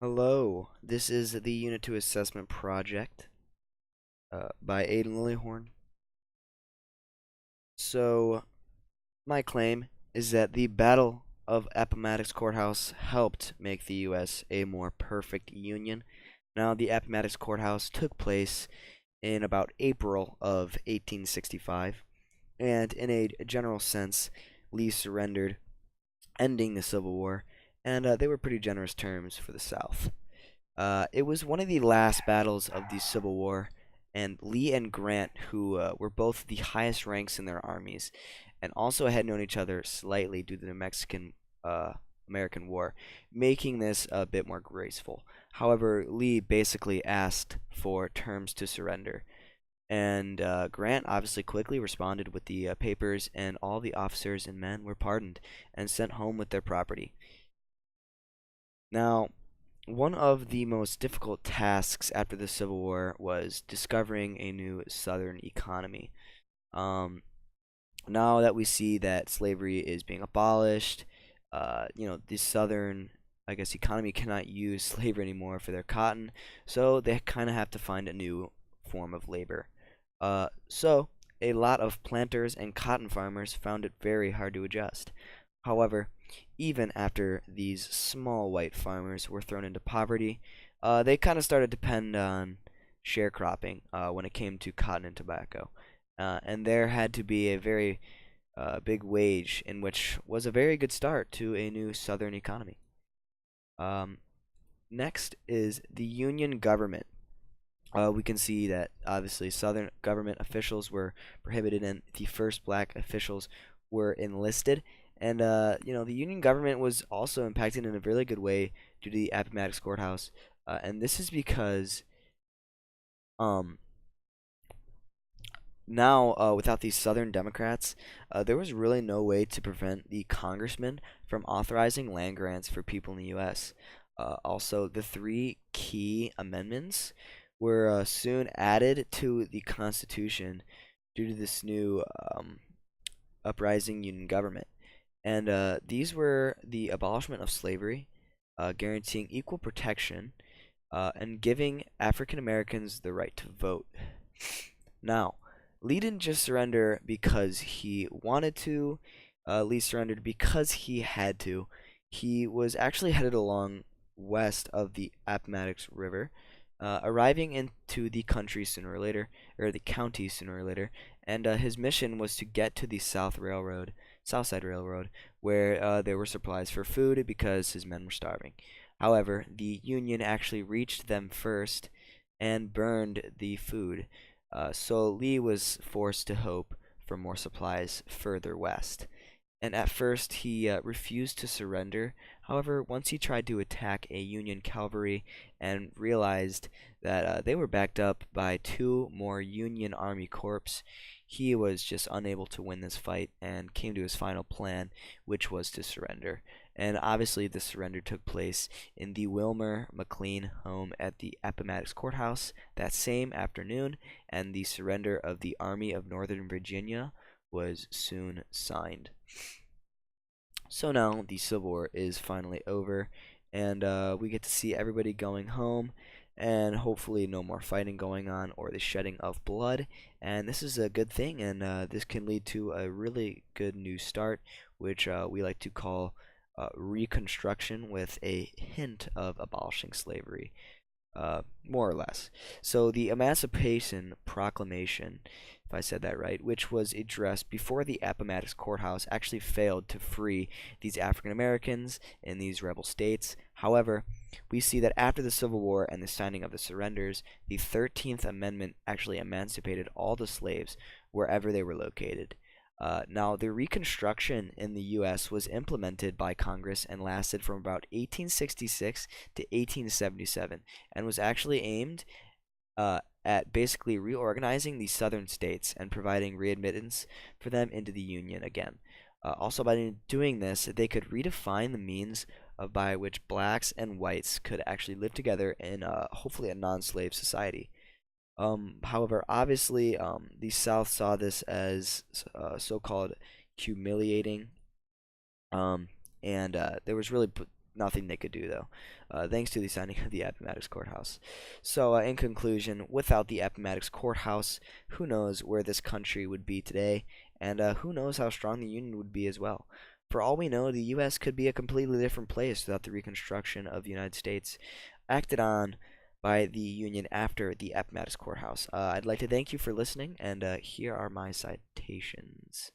Hello, this is the Unit 2 Assessment Project by Aidan Liljehorn. So, my claim is that the Battle of Appomattox Courthouse helped make the U.S. a more perfect union. Now, the Appomattox Courthouse took place in about April of 1865, and in a general sense, Lee surrendered, ending the Civil War, and they were pretty generous terms for the South. It was one of the last battles of the Civil War, and Lee and Grant, who were both the highest ranks in their armies, and also had known each other slightly due to the Mexican American War, making this a bit more graceful. However, Lee basically asked for terms to surrender, and Grant obviously quickly responded with the papers, and all the officers and men were pardoned and sent home with their property. Now, one of the most difficult tasks after the Civil War was discovering a new Southern economy. Um, Now that we see that slavery is being abolished, the Southern, I guess, economy cannot use slavery anymore for their cotton, so they kind of have to find a new form of labor. So a lot of planters and cotton farmers found it very hard to adjust. However, even after these small white farmers were thrown into poverty, they kind of started to depend on sharecropping when it came to cotton and tobacco. And there had to be a very big wage, in which was a very good start to a new Southern economy. Um, Next is the Union government. We can see that obviously Southern government officials were prohibited, and the first black officials were enlisted. And the Union government was also impacted in a really good way due to the Appomattox Courthouse, and this is because um, now without these Southern Democrats, there was really no way to prevent the congressmen from authorizing land grants for people in the U.S. Also, the three key amendments were soon added to the Constitution due to this new uprising Union government. And these were the abolishment of slavery, guaranteeing equal protection, and giving African Americans the right to vote. Now, Lee didn't just surrender because he wanted to. Lee surrendered because he had to. He was actually headed along west of the Appomattox River, arriving into the country sooner or later, or the county sooner or later, and his mission was to get to the South Side Railroad, where there were supplies for food because his men were starving. However, the Union actually reached them first and burned the food, so Lee was forced to hope for more supplies further west. And at first he refused to surrender. However, once he tried to attack a Union cavalry and realized that they were backed up by two more Union Army corps, he was just unable to win this fight and came to his final plan, which was to surrender. And obviously, the surrender took place in the Wilmer McLean home at the Appomattox Courthouse that same afternoon, and the surrender of the Army of Northern Virginia was soon signed. So now the Civil War is finally over, and we get to see everybody going home, and hopefully no more fighting going on or the shedding of blood. And this is a good thing, and this can lead to a really good new start, which we like to call Reconstruction, with a hint of abolishing slavery, more or less. So the Emancipation Proclamation, if I said that right, which was addressed before the Appomattox Courthouse, actually failed to free these African Americans in these rebel states. However, we see that after the Civil War and the signing of the surrenders, the 13th Amendment actually emancipated all the slaves wherever they were located. Now, the Reconstruction in the U.S. was implemented by Congress and lasted from about 1866 to 1877, and was actually aimed at basically reorganizing the southern states and providing readmittance for them into the Union again. Also, by doing this, they could redefine the means by which blacks and whites could actually live together in hopefully a non-slave society. However, obviously, the South saw this as so-called humiliating, um, and there was really nothing they could do though, thanks to the signing of the Appomattox Courthouse. So, in conclusion, without the Appomattox Courthouse, who knows where this country would be today, and who knows how strong the Union would be as well. For all we know, the U.S. could be a completely different place without the Reconstruction of the United States, acted on by the Union after the Appomattox Courthouse. I'd like to thank you for listening, and here are my citations.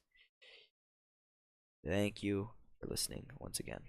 Thank you for listening once again.